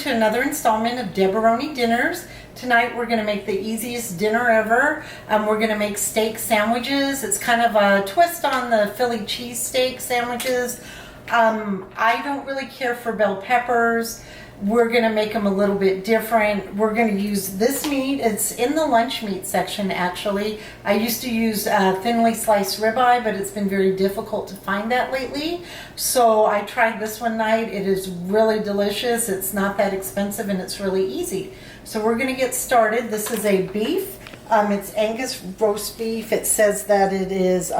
to another installment of Deboroni Dinners. Tonight we're going to make the easiest dinner ever. We're going to make steak sandwiches. It's kind of a twist on the Philly cheesesteak sandwiches. I don't really care for bell peppers. We're going to make them a little bit different. We're going to use this meat. It's in the lunch meat section actually. I used to use thinly sliced ribeye, but it's been very difficult to find that lately. So I tried this one night. It is really delicious. It's not that expensive and it's really easy. So we're going to get started. This is a beef. It's Angus roast beef. It says that it is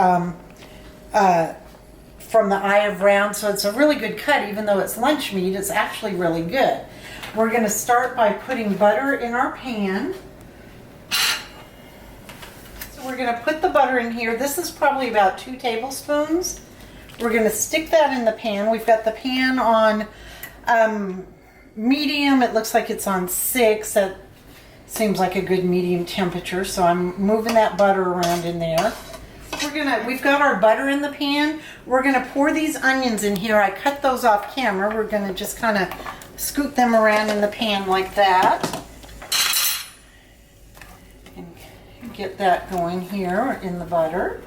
from the Eye of Round, so it's a really good cut. Even though it's lunch meat, it's actually really good. We're going to start by putting butter in our pan. So we're going to put the butter in here. This is probably about 2 tablespoons. We're going to stick that in the pan. We've got the pan on medium. It looks like it's on 6. That seems like a good medium temperature, so I'm moving that butter around in there. We've got our butter in the pan. We're gonna pour these onions in here. I cut those off camera. We're gonna just kind of scoot them around in the pan like that. And get that going here in the butter.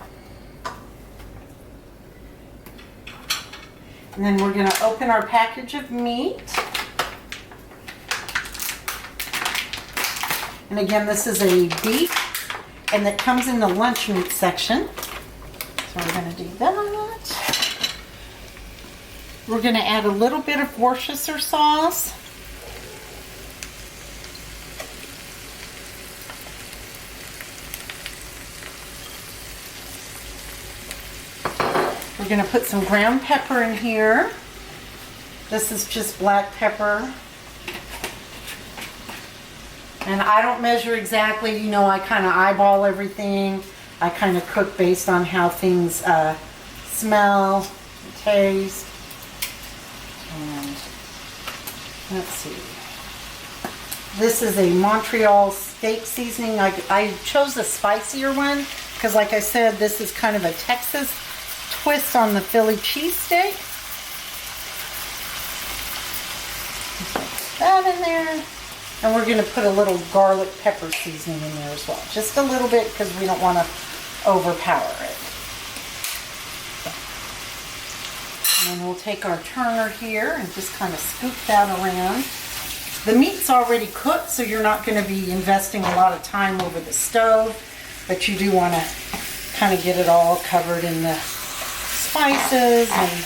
And then we're gonna open our package of meat. And again, this is a beef, and that comes in the lunch meat section. So we're going to do that. We're going to add a little bit of Worcestershire sauce. We're going to put some ground pepper in here. This is just black pepper. And I don't measure exactly, you know, I kind of eyeball everything. I kind of cook based on how things smell, taste. And let's see. This is a Montreal steak seasoning. I chose a spicier one because, like I said, this is kind of a Texas twist on the Philly cheesesteak. Put that in there. And we're going to put a little garlic pepper seasoning in there as well. Just a little bit because we don't want to overpower it. And then we'll take our turner here and just kind of scoop that around. The meat's already cooked, so you're not going to be investing a lot of time over the stove. But you do want to kind of get it all covered in the spices and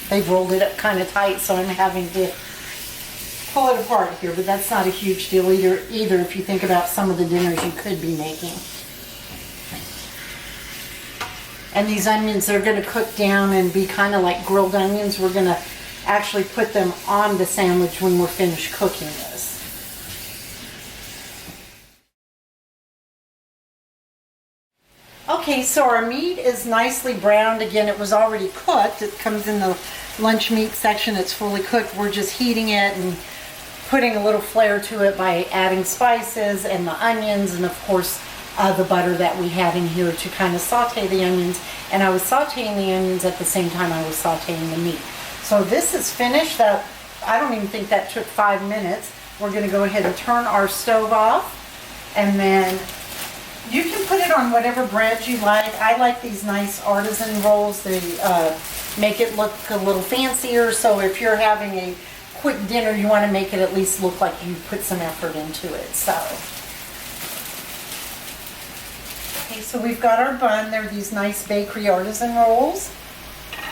they've rolled it up kind of tight, so I'm having to pull it apart here, but that's not a huge deal either if you think about some of the dinners you could be making. And these onions, they're going to cook down and be kind of like grilled onions. We're going to actually put them on the sandwich when we're finished cooking this. Okay, so our meat is nicely browned. Again, it was already cooked. It comes in the lunch meat section. It's fully cooked. We're just heating it and putting a little flair to it by adding spices and the onions and, of course, the butter that we have in here to kind of saute the onions. And I was sauteing the onions at the same time I was sauteing the meat. So this is finished. I don't even think that took 5 minutes. We're going to go ahead and turn our stove off, and then you can put it on whatever bread you like. I like these nice artisan rolls. They make it look a little fancier. So if you're having a quick dinner, you want to make it at least look like you put some effort into it. So, okay, so we've got our bun. They're these nice bakery artisan rolls.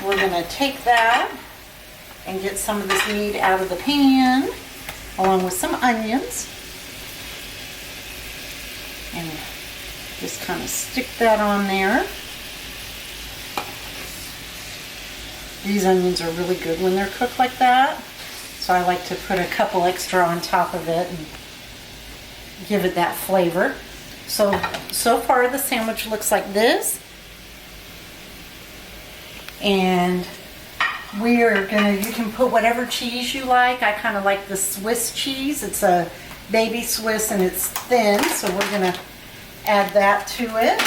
We're going to take that and get some of this meat out of the pan, along with some onions. And just kind of stick that on there. These onions are really good when they're cooked like that. So I like to put a couple extra on top of it and give it that flavor. So far the sandwich looks like this. And we are gonna, you can put whatever cheese you like. I kind of like the Swiss cheese. It's a baby Swiss and it's thin, so we're gonna add that to it.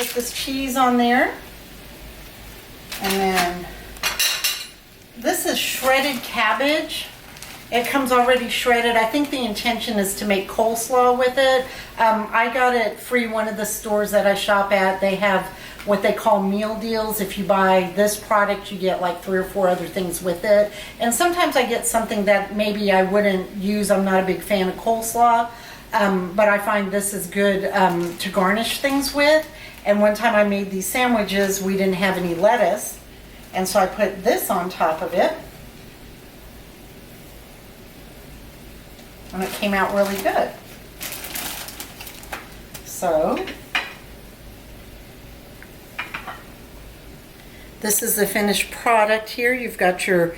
put this cheese on there. And then this is shredded cabbage. It comes already shredded. I think the intention is to make coleslaw with it. I got it free. One of the stores that I shop at, they have what they call meal deals. If you buy this product, you get like 3 or 4 other things with it. And sometimes I get something that maybe I wouldn't use. I'm not a big fan of coleslaw, but I find this is good to garnish things with. And one time I made these sandwiches, we didn't have any lettuce, and so I put this on top of it. And it came out really good. So, this is the finished product here. You've got your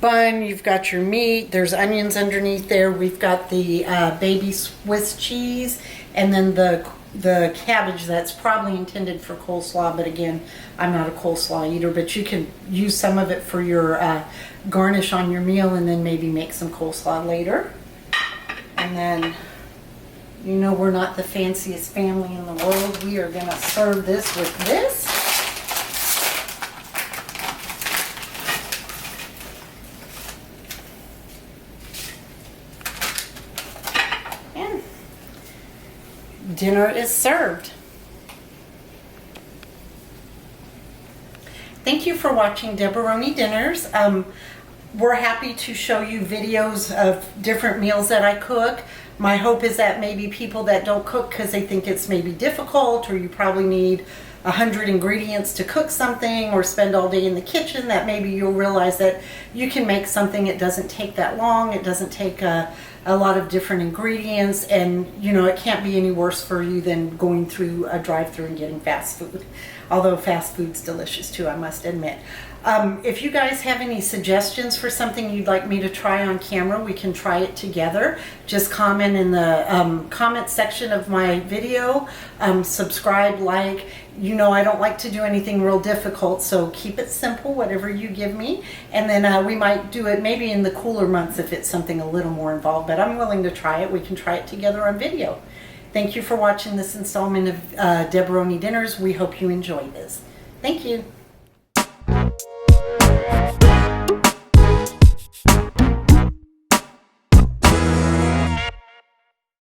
bun, you've got your meat, there's onions underneath there. We've got the baby Swiss cheese, and then the cabbage that's probably intended for coleslaw, but again, I'm not a coleslaw eater, but you can use some of it for your garnish on your meal and then maybe make some coleslaw later. And then, you know, we're not the fanciest family in the world. We are gonna serve this with this. And dinner is served. Thank you for watching Deboroni Dinners. We're happy to show you videos of different meals that I cook. My hope is that maybe people that don't cook because they think it's maybe difficult, or you probably need 100 ingredients to cook something or spend all day in the kitchen, that maybe you'll realize that you can make something. It doesn't take that long. It doesn't take a lot of different ingredients, and you know, it can't be any worse for you than going through a drive-thru and getting fast food. Although fast food's delicious too, I must admit. If you guys have any suggestions for something you'd like me to try on camera, we can try it together. Just comment in the comment section of my video. Subscribe, like. You know, I don't like to do anything real difficult, so keep it simple, whatever you give me. And then we might do it maybe in the cooler months if it's something a little more involved, but I'm willing to try it. We can try it together on video. Thank you for watching this installment of Deboroni Dinners. We hope you enjoy this. Thank you.